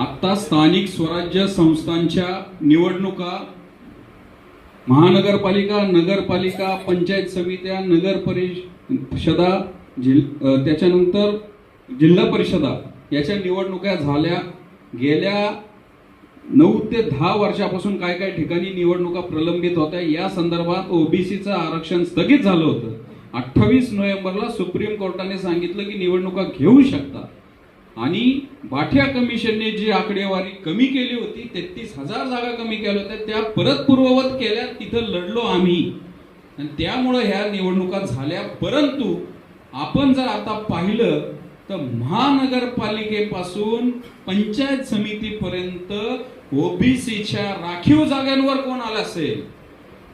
आता स्थानिक स्वराज्य संस्थांच्या निवडणुका, महानगरपालिका, नगरपालिका, पंचायत समित्या, नगर परिषदा, त्याच्यानंतर जिल्हा परिषदा याच्या निवडणुका झाल्या. गेल्या 9 ते 10 वर्षापासून काय काय ठिकाणी निवडणुका प्रलंबित होत्या. या संदर्भात ओबीसीचं आरक्षण स्थगित झालं होतं. 28 नोव्हेंबरला सुप्रीम कोर्टाने सांगितलं की निवडणुका घेऊ शकता. आणि बाठिया कमिशनने जी आकडेवारी कमी केली होती, 33,000 जागा कमी केल्या होत्या, त्या परत पूर्ववत केल्या. तिथं लढलो आम्ही आणि त्यामुळे ह्या निवडणुका झाल्या. परंतु आपण जर आता पाहिलं तर महानगरपालिकेपासून पंचायत समितीपर्यंत ओबीसीच्या राखीव जागांवर कोण आला असेल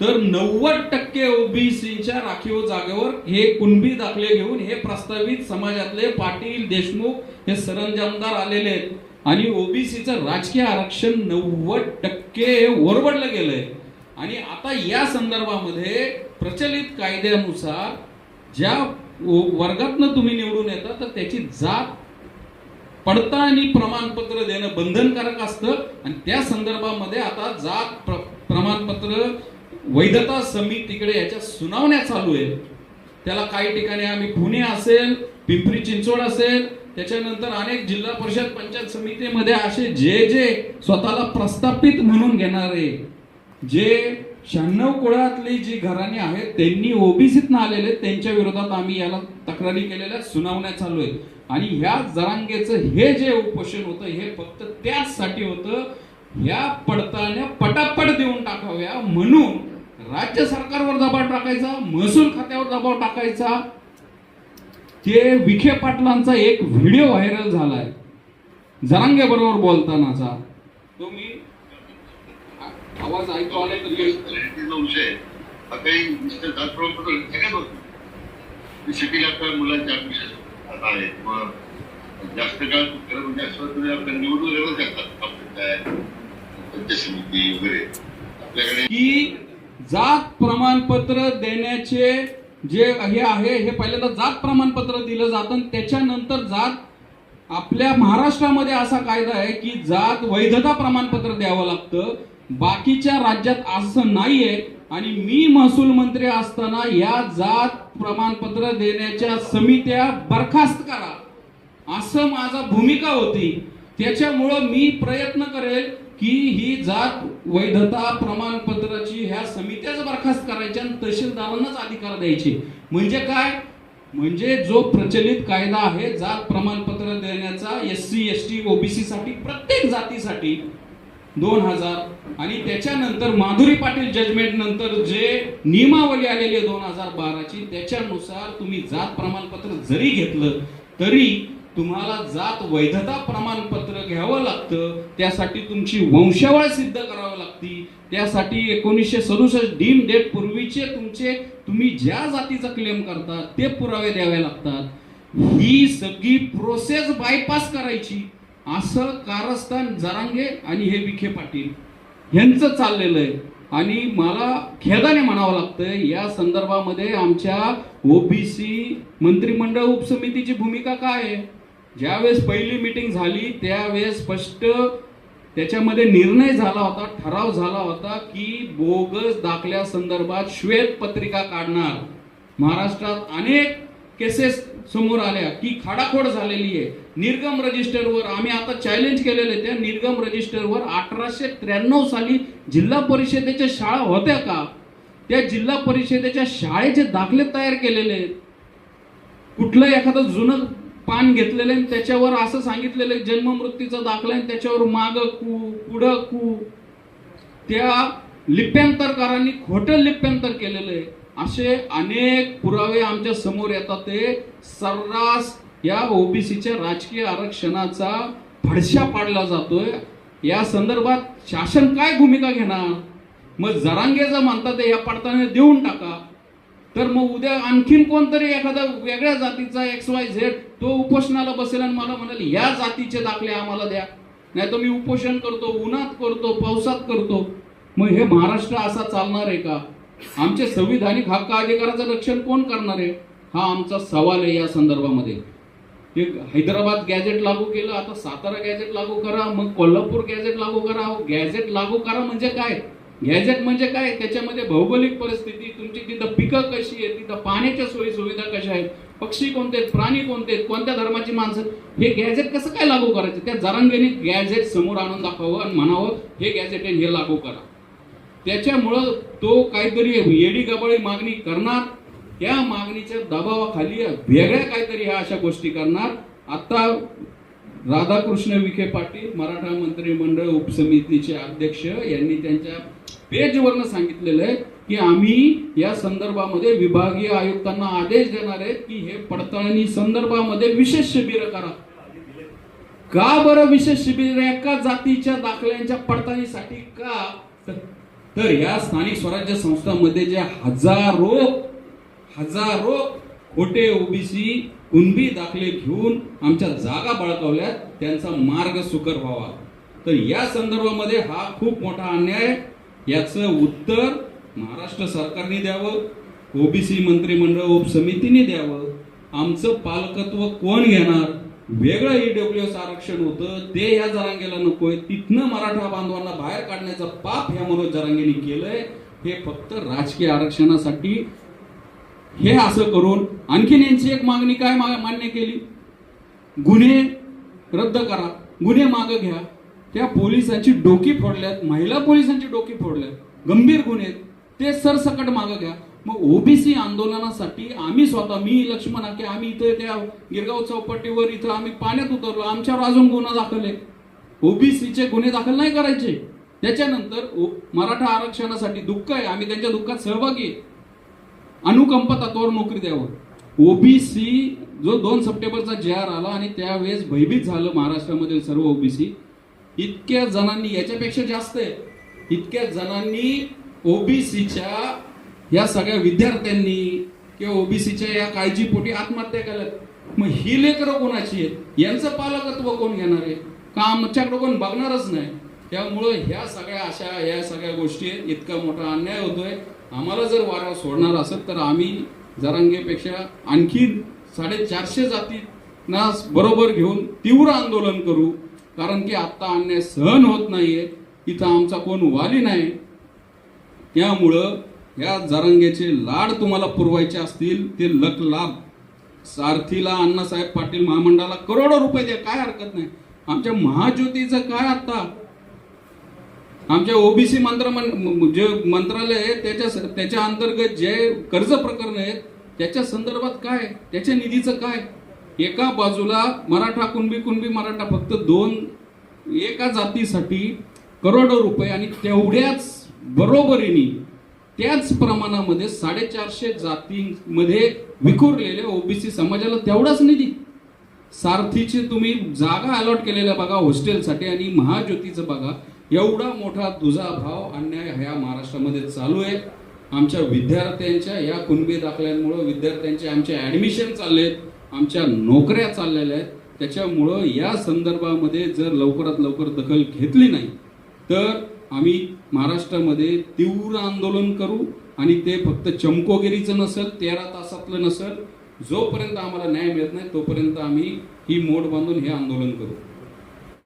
तर 90% ओबीसीच्या राखीव जागेवर हे कुणबी दाखले घेऊन हे प्रस्तावित समाजातले पाटील, देशमुख हे सरंजामदार आलेले आहेत. आणि ओबीसीचं राजकीय आरक्षण 90% ओरबडलं गेलंय. आणि आता या संदर्भामध्ये प्रचलित कायद्यानुसार ज्या वर्गातनं तुम्ही निवडून येता तर त्याची जात पडताळणी प्रमाणपत्र देणं बंधनकारक असतं. आणि त्या संदर्भामध्ये आता जात प्रमाणपत्र वैधता समितीकडे याच्या सुनावण्या चालू आहेत. त्याला काही ठिकाणी आम्ही पुणे असेल, पिंपरी चिंचवड असेल, त्याच्यानंतर अनेक जिल्हा परिषद पंचायत समितीमध्ये असे जे स्वतःला प्रस्थापित म्हणून घेणारे, जे 96 कुळातली जी घराणी आहेत त्यांनी ओबीसीतनं आलेले, त्यांच्या विरोधात आम्ही याला तक्रारी केलेल्या, सुनावण्या चालू आहेत. आणि ह्या जरांगेचं हे जे उपोषण होतं हे फक्त त्याचसाठी होतं, ह्या पडताळण्या पटापट देऊन टाकाव्या म्हणून राज्य सरकारवर दबाव टाकायचा, महसूल खात्यावर दबाव टाकायचा. ते विखे पाटलांचा एक व्हिडिओ व्हायरल झालाय जरांगे बरोबर बोलतानाचा. तो मी आवाज ऐकू आला तर मुलांच्या जास्त काळ निवडून की जात प्रमाणपत्र देण्याचे जे हे आहे हे पहिल्यांदा जात प्रमाणपत्र दिलं जातं. त्याच्यानंतर जात आपल्या महाराष्ट्रामध्ये असा कायदा आहे की जात वैधता प्रमाणपत्र द्यावं लागतं. बाकीच्या राज्यात असं नाहीये. आणि मी महसूल मंत्री असताना या जात प्रमाणपत्र देण्याच्या समित्या बरखास्त करा असं माझा भूमिका होती. त्याच्यामुळं मी प्रयत्न करेल की ही जात वैधता प्रमाणपत्राची ह्या समित्याच बरखास्त करायच्या आणि तहसीलदारांनाच अधिकार द्यायचे. म्हणजे काय, म्हणजे जो प्रचलित कायदा आहे जात प्रमाणपत्र देण्याचा SC ST OBC साठी प्रत्येक जातीसाठी 2000 आणि त्याच्यानंतर माधुरी पाटील जजमेंट नंतर जे नियमावली आलेली आहे 2012 ची, त्याच्यानुसार तुम्ही जात प्रमाणपत्र जरी घेतलं तरी तुम्हाला जात वैधता प्रमाणपत्र घ्यावं लागतं. त्यासाठी तुमची वंशावळ सिद्ध करावी लागती. त्यासाठी 1967 डीम डेट पूर्वीचे तुम्ही ज्या जातीचा क्लेम करता ते पुरावे द्यावे लागतात. ही सगळी प्रोसेस बायपास करायची असं कारस्थान जरांगे आणि हे विखे पाटील यांचं चाललेलं आहे. आणि मला खेदाने म्हणावं लागतं या संदर्भामध्ये आमच्या ओबीसी मंत्रिमंडळ उपसमितीची भूमिका काय आहे. ज्यावेळेस पहिली मीटिंग झाली त्यावेळेस स्पष्ट त्याच्यामध्ये निर्णय झाला होता, ठराव झाला होता की बोगस दाखल्या संदर्भात श्वेत पत्रिका काढणार. महाराष्ट्रात अनेक केसेस समोर आल्या की खाडाखोड झालेली आहे. निर्गम रजिस्टरवर आम्ही आता चॅलेंज केलेले, त्या निर्गम रजिस्टरवर 1893 साली जिल्हा परिषदेच्या शाळा होत्या का, त्या जिल्हा परिषदेच्या शाळेचे दाखले तयार केलेले आहेत. कुठलं एखादं जुनं पान घेतलेलं आहे त्याच्यावर असं सांगितलेलं जन्म मृत्यूचा दाखला आहे, त्याच्यावर माग कू पुढं कू, त्या लिप्यांतरकारांनी खोटं लिप्यांतर केलेलं आहे. असे अनेक पुरावे आमच्या समोर येतात. ते सर्रास या ओबीसीच्या राजकीय आरक्षणाचा फडशा पाडला जातोय. या संदर्भात शासन काय भूमिका घेणार. मग जरांगे जर म्हणतात या पडताळणी देऊन टाका, तर मग उद्या आणखीन कोणतरी एखादा वेगळ्या जातीचा XYZ तो उपोषणाला बसेल आणि मला म्हणाल या जातीचे दाखले आम्हाला द्या, नाही तर मी उपोषण करतो, उन्हात करतो, पावसात करतो. मग हे महाराष्ट्र असा चालणार आहे का. आमचे संविधानिक हक्क अधिकाराचं रक्षण कोण करणार आहे हा आमचा सवाल आहे या संदर्भामध्ये. ते हैदराबाद गॅजेट लागू केलं, आता सातारा गॅजेट लागू करा, मग कोल्हापूर गॅजेट लागू करा. गॅजेट लागू करा म्हणजे काय? गॅजेट म्हणजे काय? त्याच्यामध्ये भौगोलिक परिस्थिती, तुमची तिथं पिकं कशी आहेत, तिथं पाण्याच्या सोयी सुविधा कशा आहेत, पक्षी कोणते आहेत, प्राणी कोणते आहेत, कोणत्या धर्माची माणसं, हे गॅजेट कसं काय लागू करायचं? त्या जरांगेने गॅजेट समोर आणून दाखवावं आणि म्हणावं हे गॅजेट आहे, हे लागू करा. त्याच्यामुळं तो काहीतरी येडी गबाळी मागणी करणार, त्या मागणीच्या दबावाखाली वेगळ्या काहीतरी ह्या अशा गोष्टी करणार. आता राधाकृष्ण विखे पाटील, मराठा मंत्रिमंडळ उपसमितीचे अध्यक्ष, यांनी त्यांच्या पेजवरनं सांगितलेलं आहे की आम्ही या संदर्भामध्ये विभागीय आयुक्तांना आदेश देणार आहेत की हे पडताळणी संदर्भामध्ये विशेष शिबिर करा. का बरं विशेष शिबिर? एका जातीच्या दाखल्यांच्या पडताळणीसाठी का? तर या स्थानिक स्वराज्य संस्थांमध्ये जे हजारो खोटे ओबीसी कुणबी दाखले घेऊन आमच्या जागा बळकावल्यात, त्यांचा मार्ग सुकर व्हावा. तर या संदर्भामध्ये हा खूप मोठा अन्याय, याचं उत्तर महाराष्ट्र सरकारने द्यावं, ओबीसी मंत्रिमंडळ उपसमितीने द्यावं. आमचं पालकत्व कोण घेणार? वेगळं ईडब्ल्यूएस आरक्षण होतं ते या जरांगेला नकोय, तिथनं मराठा बांधवांना बाहेर काढण्याचं पाप ह्या मनोज जरांगेने केलंय. हे फक्त राजकीय आरक्षणासाठी हे असं करून. आणखीन यांची एक मागणी काय मान्य केली? गुन्हे रद्द करा, गुन्हे मागे घ्या. त्या पोलिसांची डोकी फोडल्यात, महिला पोलिसांची डोकी फोडल्यात, गंभीर गुन्हे, ते सरसकट मागे घ्या. मग ओबीसी आंदोलनासाठी आम्ही स्वतः, मी लक्ष्मण हाके, आम्ही इथे त्या गिरगाव चौपाटीवर इथं आम्ही पाण्यात उतरलो, आमच्यावर अजून गुन्हा दाखल आहे. ओबीसीचे गुन्हे दाखल नाही करायचे. त्याच्यानंतर मराठा आरक्षणासाठी दुःख आहे, आम्ही त्यांच्या दुःखात सहभागी आहे, अनुकंप तत्वावर नोकरी द्यावं. ओबीसी जो 2 सप्टेंबरचा JR आला आणि त्यावेळेस भयभीत झालं महाराष्ट्रामधील सर्व ओबीसी. इतक्या जणांनी, याच्यापेक्षा जास्त आहे, इतक्या जणांनी ओबीसीच्या या सगळ्या विद्यार्थ्यांनी किंवा ओबीसीच्या या काळजीपोटी आत्महत्या केल्यात. मग ही लेकरं कोणाची आहेत? यांचं पालकत्व कोण घेणार आहे? का आमच्याकडे कोण बघणारच नाही? त्यामुळं ह्या सगळ्या गोष्टी आहेत. इतका मोठा अन्याय होतोय. आम्हाला जर वाऱ्यावर सोडणार असेल तर आम्ही जरांगेपेक्षा आणखी 450 जातींना बरोबर घेऊन तीव्र आंदोलन करू. कारण की आता अन्याय सहन होत नाहीये, इथं आमचा कोण वाली नाही. त्यामुळं या जरांगेचे लाड तुम्हाला पुरवायचे असतील ते लाभ सारथीला, अण्णासाहेब पाटील महामंडळाला करोडो रुपये द्या, काय हरकत नाही. आमच्या महाज्योतीचं काय? आता आमच्या ओबीसी जे मंत्रालय आहे त्याच्या अंतर्गत जे कर्ज प्रकरण आहेत त्याच्या संदर्भात काय, त्याच्या निधीचं काय? एका बाजूला मराठा कुणबी मराठा फक्त एका जातीसाठी करोडो रुपये आणि तेवढ्याच बरोबरीने त्याच प्रमाणामध्ये 450 जातींमध्ये विखुरलेल्या ओबीसी समाजाला तेवढाच निधी. सारथीचे तुम्ही जागा अलॉट केलेल्या बघा हॉस्टेलसाठी आणि महाज्योतीचं बघा. एवढा मोठा दुजाभाव अन्याय ह्या महाराष्ट्रामध्ये चालू आहे. आमच्या विद्यार्थ्यांच्या या कुणबी दाखल्यांमुळं विद्यार्थ्यांचे आमचे ॲडमिशन चाललेत, आमच्या नोकऱ्या चाललेल्या आहेत. त्याच्यामुळं या संदर्भामध्ये जर लवकरात लवकर दखल घेतली नाही तर आम्ही महाराष्ट्रामध्ये तीव्र आंदोलन करू. आणि ते फक्त चमकोगिरीचं नसेल, 13 तासातलं नसेल. जोपर्यंत आम्हाला न्याय मिळत नाही तोपर्यंत आम्ही ही मोड बांधून हे आंदोलन करू.